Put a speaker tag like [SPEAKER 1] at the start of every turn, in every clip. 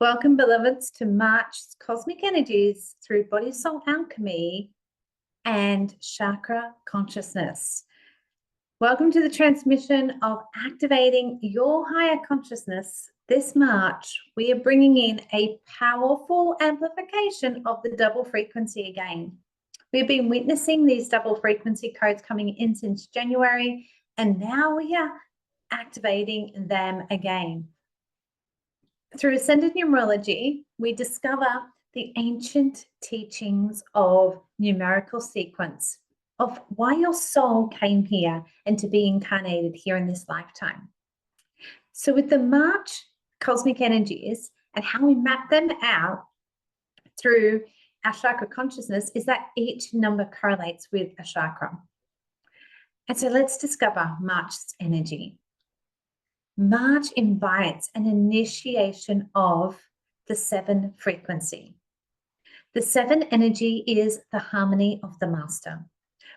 [SPEAKER 1] Welcome, beloveds, to March's cosmic energies through body soul alchemy and chakra consciousness. Welcome to the transmission of activating your higher consciousness. This March, we are bringing in a powerful amplification of the double frequency again. We've been witnessing these double frequency codes coming in since January, and now we are activating them again. Through ascended numerology, we discover the ancient teachings of numerical sequence, of why your soul came here and to be incarnated here in this lifetime. So with the March cosmic energies and how we map them out through our chakra consciousness is that each number correlates with a chakra. And so let's discover March's energy. March invites an initiation of the 7 frequency. The 7 energy is the harmony of the master,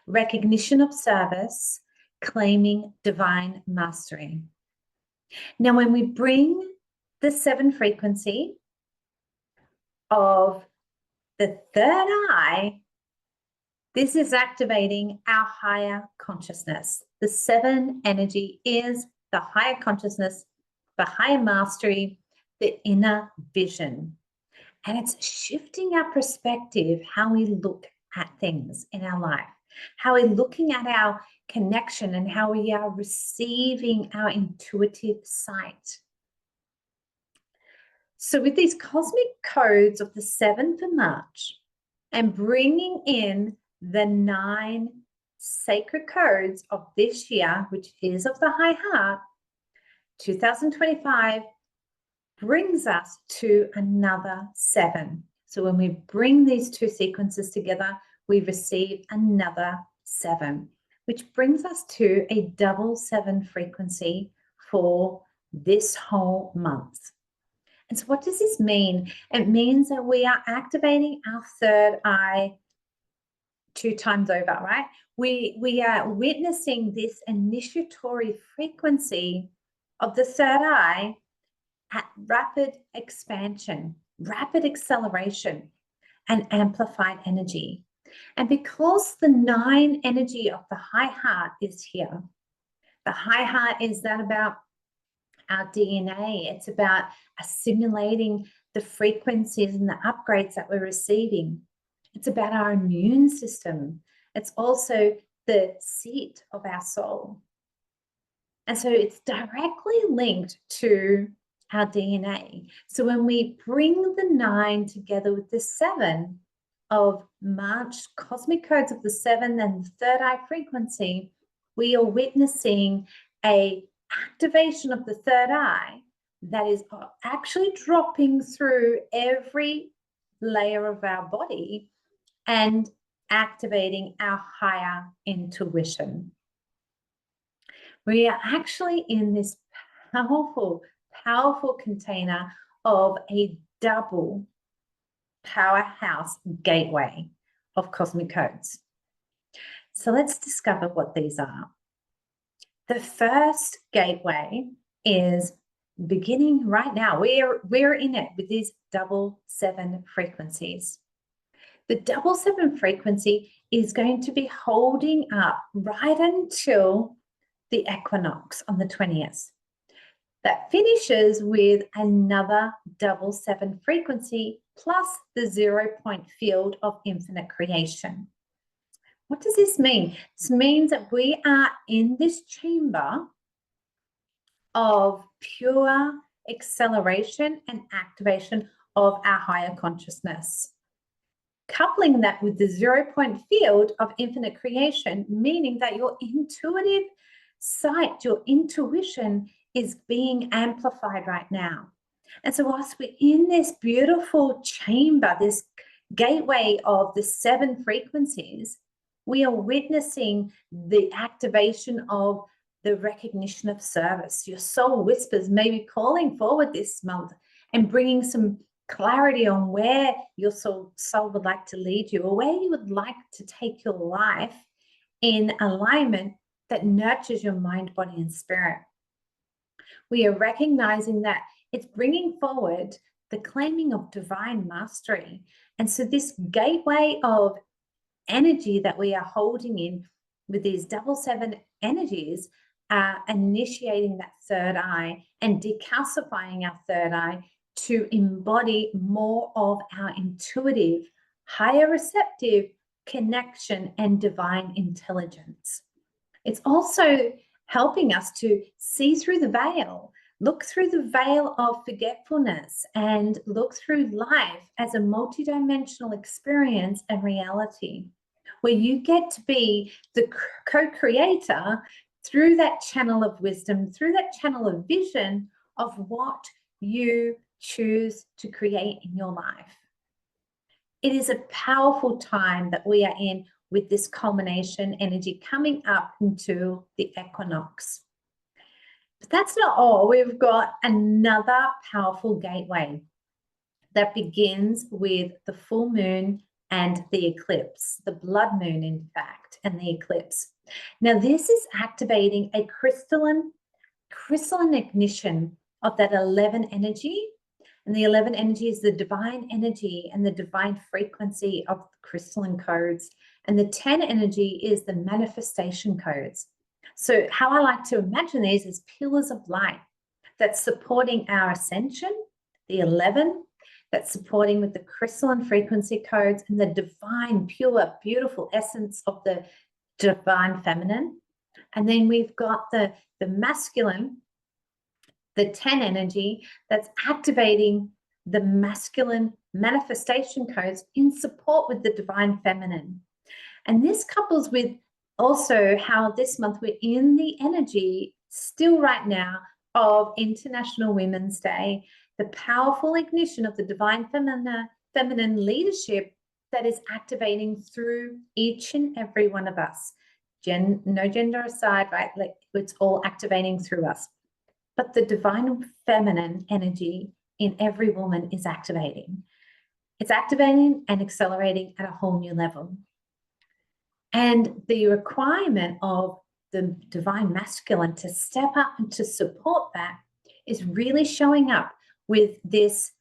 [SPEAKER 1] recognition of service, claiming divine mastery. Now, when we bring the 7 frequency of the third eye, this is activating our higher consciousness. The 7 energy is the higher consciousness, the higher mastery, the inner vision. And it's shifting our perspective, how we look at things in our life, how we're looking at our connection and how we are receiving our intuitive sight. So with these cosmic codes of the 7th of March and bringing in the 9 sacred codes of this year, which is of the high heart, 2025 brings us to another 7. So when we bring these 2 sequences together, we receive another 7, which brings us to a double 7 frequency for this whole month. And so what does this mean? It means that we are activating our third eye 2 times over, right? We are witnessing this initiatory frequency of the third eye at rapid expansion, rapid acceleration, and amplified energy. And because the 9 energy of the high heart is here, the high heart is that about our DNA. It's about assimilating the frequencies and the upgrades that we're receiving. It's about our immune system. It's also the seat of our soul. And so it's directly linked to our DNA. So when we bring the 9 together with the 7 of March cosmic codes of the 7 and the third eye frequency, we are witnessing a activation of the third eye that is actually dropping through every layer of our body and activating our higher intuition. We are actually in this powerful container of a double powerhouse gateway of cosmic codes. So let's discover what these are. The first gateway is beginning right now. We're in it with these double 7 frequencies. The double 7 frequency is going to be holding up right until the equinox on the 20th. That finishes with another double 7 frequency plus the 0 point field of infinite creation. What does this mean? This means that we are in this chamber of pure acceleration and activation of our higher consciousness. Coupling that with the 0 point field of infinite creation, meaning that your intuitive sight, your intuition is being amplified right now. And so whilst we're in this beautiful chamber, this gateway of the 7 frequencies, we are witnessing the activation of the recognition of service. Your soul whispers may be calling forward this month and bringing some clarity on where your soul would like to lead you, or where you would like to take your life in alignment that nurtures your mind, body, and spirit. We are recognizing that it's bringing forward the claiming of divine mastery. And so this gateway of energy that we are holding in with these 7 energies are initiating that third eye and decalcifying our third eye to embody more of our intuitive, higher receptive connection and divine intelligence. It's also helping us to see through the veil, look through the veil of forgetfulness, and look through life as a multidimensional experience and reality, where you get to be the co-creator through that channel of wisdom, through that channel of vision of what you choose to create in your life. It is a powerful time that we are in with this culmination energy coming up into the equinox. But that's not all. We've got another powerful gateway that begins with the full moon and the eclipse, the blood moon, in fact, and the eclipse. Now, this is activating a crystalline ignition of that 11 energy. And the 11 energy is the divine energy and the divine frequency of the crystalline codes. And the 10 energy is the manifestation codes. So how I like to imagine these is pillars of light that's supporting our ascension, the 11, that's supporting with the crystalline frequency codes and the divine, pure, beautiful essence of the divine feminine. And then we've got the masculine, the 10 energy that's activating the masculine manifestation codes in support with the divine feminine. And this couples with also how this month we're in the energy still right now of International Women's Day, the powerful ignition of the divine feminine leadership that is activating through each and every one of us. No gender aside, right? Like it's all activating through us. But the divine feminine energy in every woman is activating. It's activating and accelerating at a whole new level. And the requirement of the divine masculine to step up and to support that is really showing up with this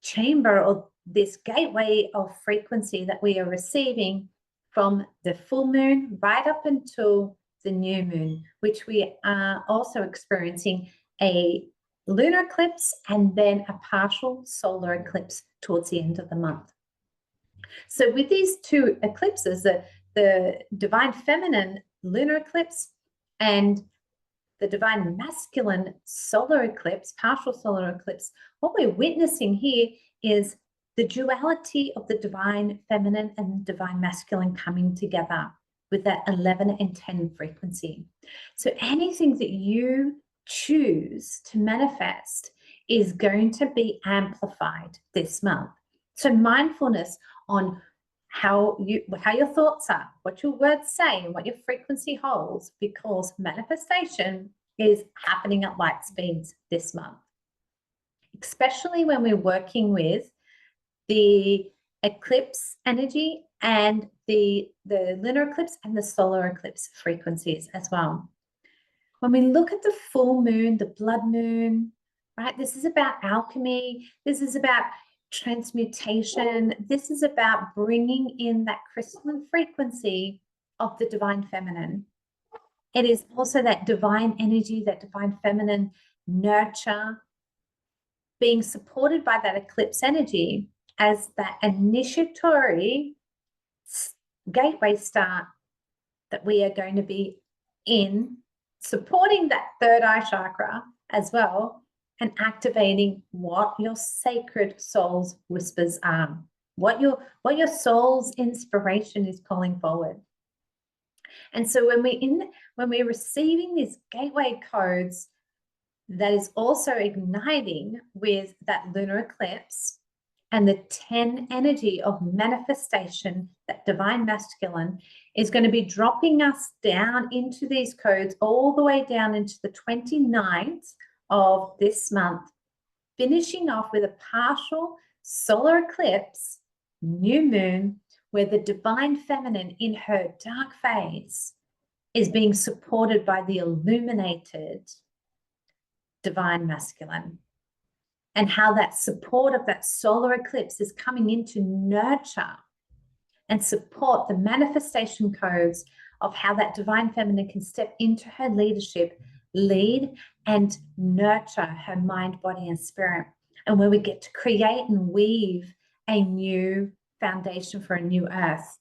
[SPEAKER 1] chamber or this gateway of frequency that we are receiving from the full moon right up until the new moon, which we are also experiencing a lunar eclipse and then a partial solar eclipse towards the end of the month. So with these two eclipses, the divine feminine lunar eclipse and the divine masculine solar eclipse, partial solar eclipse, what we're witnessing here is the duality of the divine feminine and divine masculine coming together with that 11 and 10 frequency. So anything that you choose to manifest is going to be amplified this month. So mindfulness on how your thoughts are, what your words say, and what your frequency holds, because manifestation is happening at light speeds this month, especially when we're working with the eclipse energy and the lunar eclipse and the solar eclipse frequencies as well. When we look at the full moon, the blood moon, right, this is about alchemy. This is about transmutation. This is about bringing in that crystalline frequency of the divine feminine. It is also that divine energy, that divine feminine nurture, being supported by that eclipse energy as that initiatory gateway start that we are going to be in, supporting that third eye chakra as well, and activating what your sacred soul's whispers are, what your soul's inspiration is calling forward. And so when we're receiving these gateway codes, that is also igniting with that lunar eclipse and the 10 energy of manifestation, that divine masculine is going to be dropping us down into these codes all the way down into the 29th of this month, finishing off with a partial solar eclipse, new moon, where the divine feminine in her dark phase is being supported by the illuminated divine masculine. and how that support of that solar eclipse is coming in to nurture and support the manifestation codes of how that divine feminine can step into her leadership, lead and nurture her mind, body, and spirit. And where we get to create and weave a new foundation for a new earth.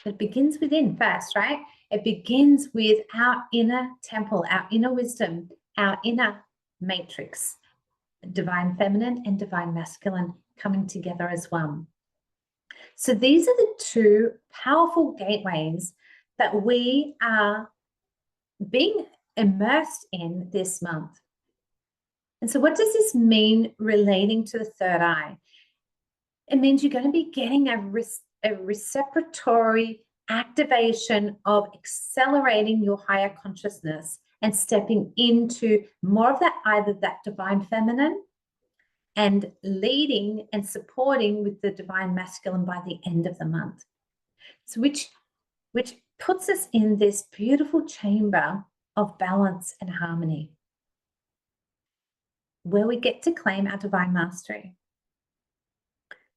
[SPEAKER 1] It begins within first, right? It begins with our inner temple, our inner wisdom, our inner matrix, divine feminine and divine masculine coming together as one. So these are the two powerful gateways that we are being immersed in this month. And so what does this mean relating to the third eye? It means you're going to be getting a reciprocatory activation of accelerating your higher consciousness and stepping into more of that, either that divine feminine and leading and supporting with the divine masculine by the end of the month. So which puts us in this beautiful chamber of balance and harmony, where we get to claim our divine mastery.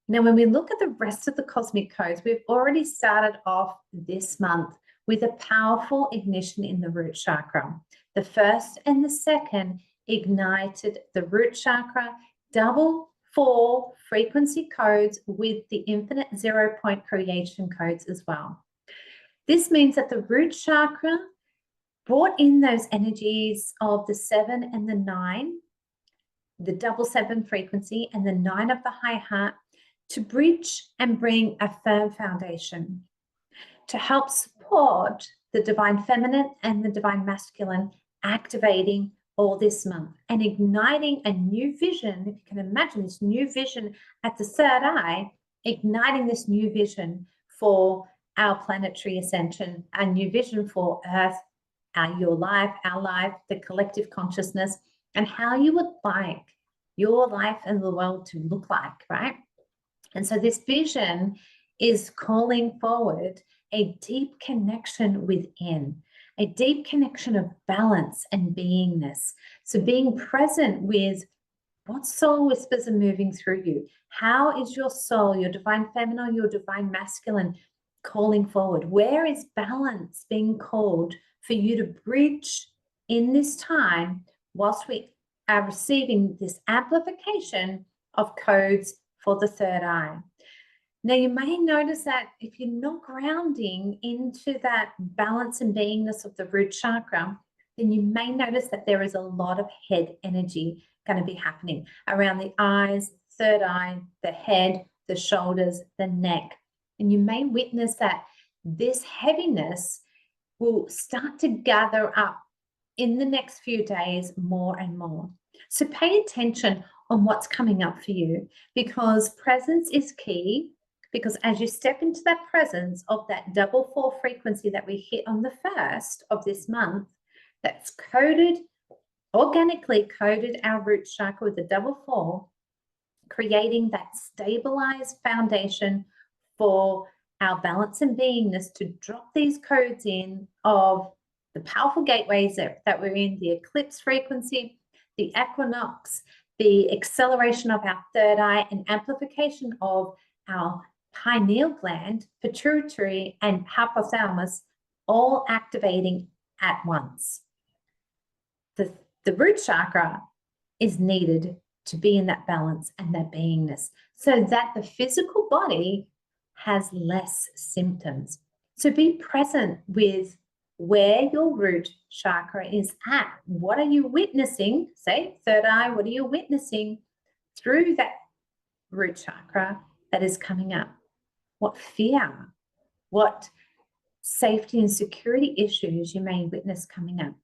[SPEAKER 1] Now, when we look at the rest of the cosmic codes, we've already started off this month with a powerful ignition in the root chakra. The first and the second ignited the root chakra, double 4 frequency codes with the infinite 0-point creation codes as well. This means that the root chakra brought in those energies of the 7 and the 9, the double 7 frequency and the 9 of the high heart, to bridge and bring a firm foundation to help support the divine feminine and the divine masculine activating all this month and igniting a new vision. If you can imagine this new vision at the third eye, igniting this new vision for our planetary ascension, a new vision for Earth, your life, our life, the collective consciousness, and how you would like your life and the world to look like, right? And so this vision is calling forward a deep connection within, a deep connection of balance and beingness. So being present with what soul whispers are moving through you. How is your soul, your divine feminine, your divine masculine calling forward? Where is balance being called for you to bridge in this time whilst we are receiving this amplification of codes for the third eye? Now, you may notice that if you're not grounding into that balance and beingness of the root chakra, then you may notice that there is a lot of head energy going to be happening around the eyes, third eye, the head, the shoulders, the neck. And you may witness that this heaviness will start to gather up in the next few days more and more. So pay attention on what's coming up for you, because presence is key. Because as you step into that presence of that double 4 frequency that we hit on the first of this month, that's coded, organically coded our root chakra with the double 4, creating that stabilized foundation for our balance and beingness to drop these codes in of the powerful gateways that we're in, the eclipse frequency, the equinox, the acceleration of our third eye, and amplification of our pineal gland, pituitary, and hypothalamus, all activating at once. The root chakra is needed to be in that balance and that beingness so that the physical body has less symptoms. So be present with where your root chakra is at. What are you witnessing? Say, third eye, what are you witnessing through that root chakra that is coming up? What fear, what safety and security issues you may witness coming up?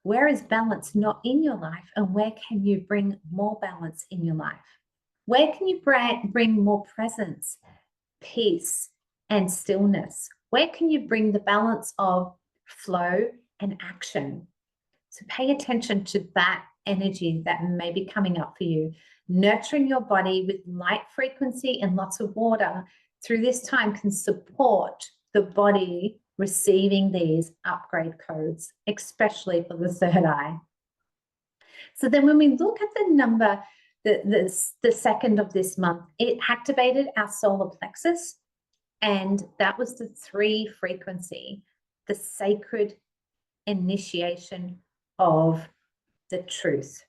[SPEAKER 1] Where is balance not in your life, and where can you bring more balance in your life? Where can you bring more presence, peace, and stillness? Where can you bring the balance of flow and action? So pay attention to that energy that may be coming up for you. Nurturing your body with light frequency and lots of water through this time can support the body receiving these upgrade codes, especially for the third eye. So then when we look at the number the second of this month, it activated our solar plexus, and that was the 3 frequency, the sacred initiation of the truth,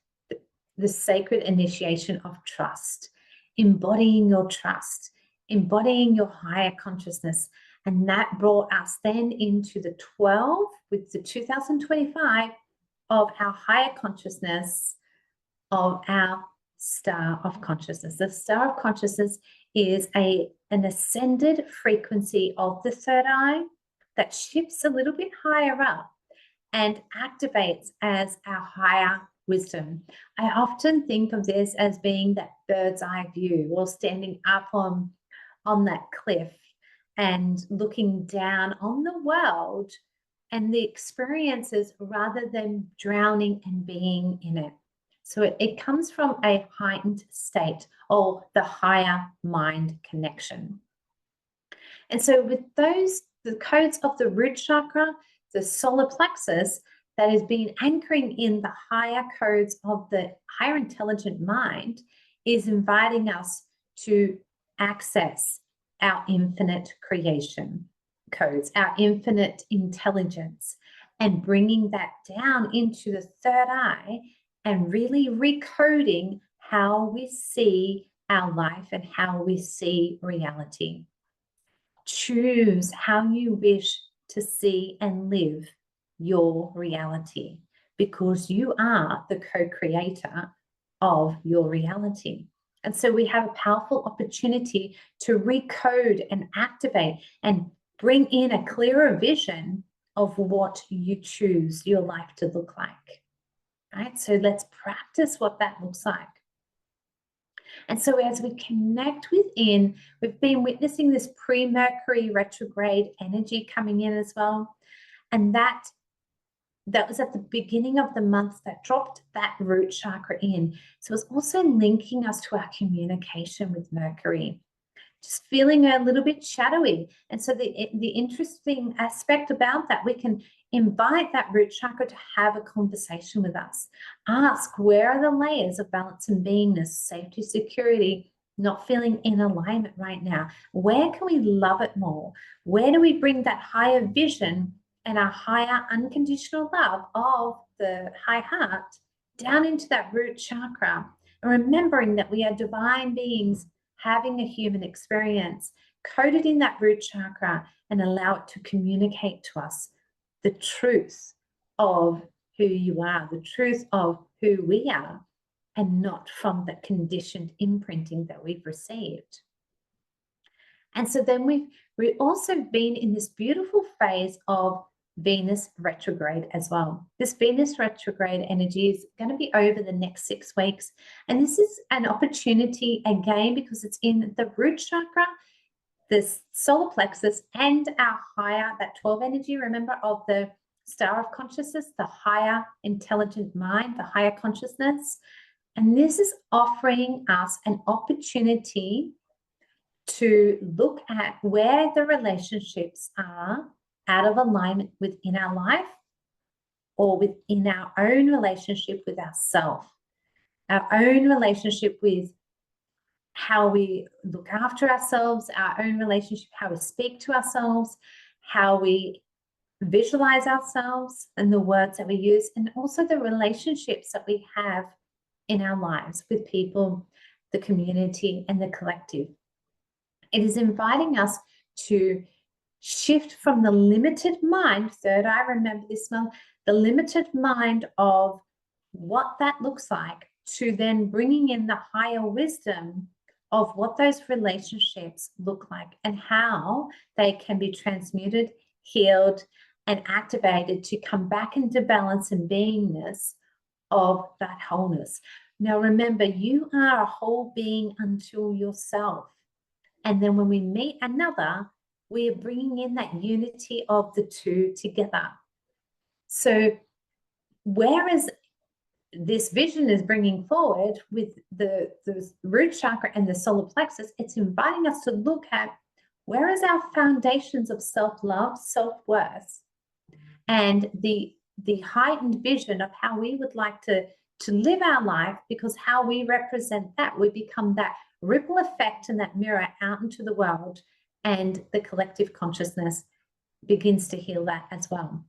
[SPEAKER 1] the sacred initiation of trust, embodying your trust, embodying your higher consciousness. And that brought us then into the 12 with the 2025 of our higher consciousness, of our star of consciousness. The star of consciousness is an ascended frequency of the third eye that shifts a little bit higher up and activates as our higher wisdom. I often think of this as being that bird's eye view, or standing up on that cliff and looking down on the world and the experiences rather than drowning and being in it. So it comes from a heightened state, or the higher mind connection. And so with those, the codes of the root chakra, the solar plexus, that has been anchoring in the higher codes of the higher intelligent mind, is inviting us to access our infinite creation codes, our infinite intelligence, and bringing that down into the third eye and really recoding how we see our life and how we see reality. Choose how you wish to see and live your reality, because you are the co-creator of your reality. And so we have a powerful opportunity to recode and activate and bring in a clearer vision of what you choose your life to look like. Right? So let's practice what that looks like. And so as we connect within, we've been witnessing this pre-Mercury retrograde energy coming in as well. And that was at the beginning of the month that dropped that root chakra in. So it's also linking us to our communication with Mercury, just feeling a little bit shadowy. And so the interesting aspect about that, we can invite that root chakra to have a conversation with us. Ask, where are the layers of balance and beingness, safety, security, not feeling in alignment right now? Where can we love it more? Where do we bring that higher vision and our higher unconditional love of the high heart down into that root chakra? And remembering that we are divine beings having a human experience, coded in that root chakra, and allow it to communicate to us the truth of who you are, the truth of who we are, and not from the conditioned imprinting that we've received. And so then we've also been in this beautiful phase of Venus retrograde as well. This Venus retrograde energy is going to be over the next 6 weeks. And this is an opportunity again, because it's in the root chakra, this solar plexus, and our higher, that 12 energy, remember, of the star of consciousness, the higher intelligent mind, the higher consciousness. And this is offering us an opportunity to look at where the relationships are out of alignment within our life, or within our own relationship with ourselves, our own relationship with how we look after ourselves, our own relationship, how we speak to ourselves, how we visualize ourselves and the words that we use, and also the relationships that we have in our lives with people, the community, and the collective. It is inviting us to shift from the limited mind, third eye, remember this one, the limited mind of what that looks like, to then bringing in the higher wisdom of what those relationships look like and how they can be transmuted, healed, and activated to come back into balance and beingness of that wholeness. Now, remember, you are a whole being unto yourself. And then when we meet another, we are bringing in that unity of the two together. So whereas this vision is bringing forward with the root chakra and the solar plexus, it's inviting us to look at where is our foundations of self-love, self-worth, and the heightened vision of how we would like to to live our life, because how we represent that, we become that ripple effect and that mirror out into the world, and the collective consciousness begins to heal that as well.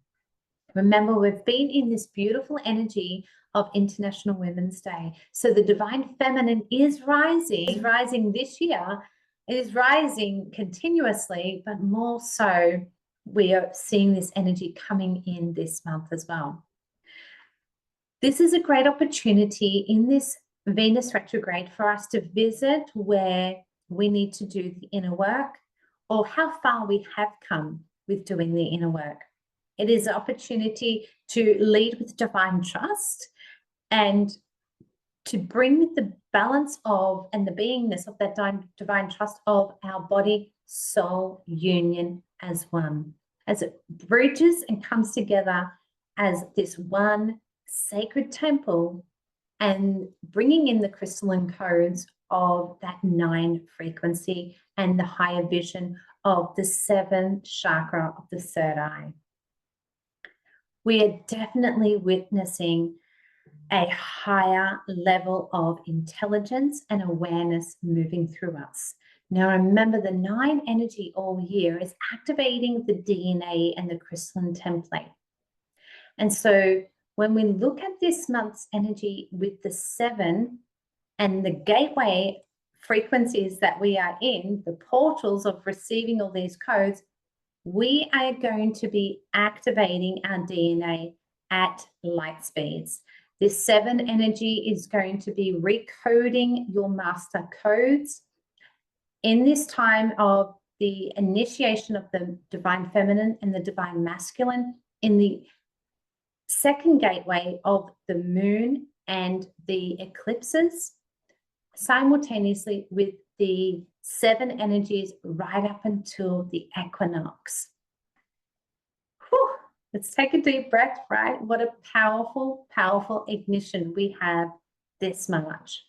[SPEAKER 1] Remember, we've been in this beautiful energy of International Women's Day. So the divine feminine is rising this year, it is rising continuously, but more so we are seeing this energy coming in this month as well. This is a great opportunity in this Venus retrograde for us to visit where we need to do the inner work, or how far we have come with doing the inner work. It is an opportunity to lead with divine trust and to bring the balance of and the beingness of that divine trust of our body soul union as one, as it bridges and comes together as this one sacred temple, and bringing in the crystalline codes of that 9 frequency and the higher vision of the 7th chakra of the 3rd eye. We are definitely witnessing a higher level of intelligence and awareness moving through us. Now, remember, the 9 energy all year is activating the DNA and the crystalline template. And so when we look at this month's energy with the 7 and the gateway frequencies that we are in, the portals of receiving all these codes, we are going to be activating our DNA at light speeds. This 7 energy is going to be recoding your master codes in this time of the initiation of the divine feminine and the divine masculine, in the 2nd gateway of the moon and the eclipses, simultaneously with the 7 energies right up until the equinox. Whew. Let's take a deep breath, right? What a powerful, powerful ignition we have this March.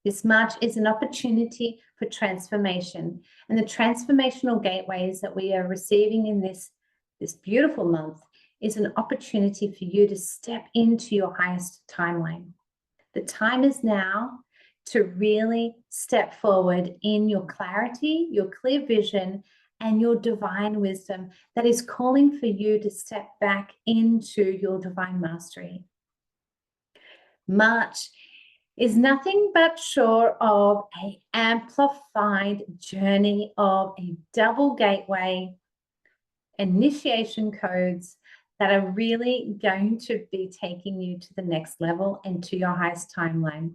[SPEAKER 1] This March is an opportunity for transformation, and the transformational gateways that we are receiving in this beautiful month is an opportunity for you to step into your highest timeline. The time is now to really step forward in your clarity, your clear vision, and your divine wisdom that is calling for you to step back into your divine mastery. March is nothing but short of an amplified journey of a double gateway initiation codes that are really going to be taking you to the next level and to your highest timeline.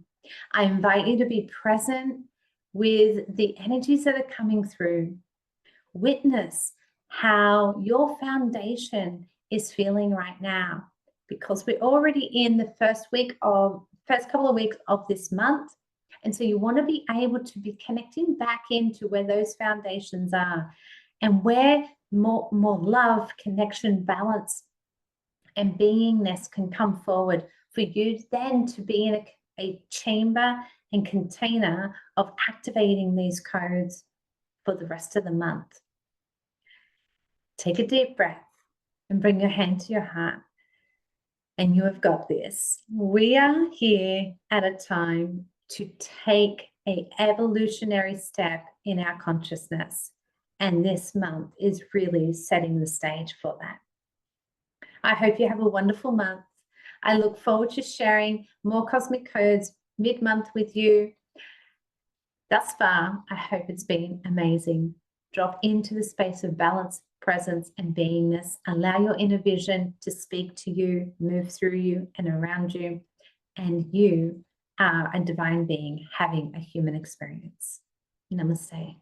[SPEAKER 1] I invite you to be present with the energies that are coming through. Witness how your foundation is feeling right now, because we're already in the first couple of weeks of this month. And so you want to be able to be connecting back into where those foundations are, and where more love, connection, balance, and beingness can come forward for you then to be in a chamber and container of activating these codes for the rest of the month. Take a deep breath and bring your hand to your heart. And you have got this. We are here at a time to take an evolutionary step in our consciousness. And this month is really setting the stage for that. I hope you have a wonderful month. I look forward to sharing more cosmic codes mid-month with you. Thus far, I hope it's been amazing. Drop into the space of balance, presence, and beingness. Allow your inner vision to speak to you, move through you and around you. And you are a divine being having a human experience. Namaste.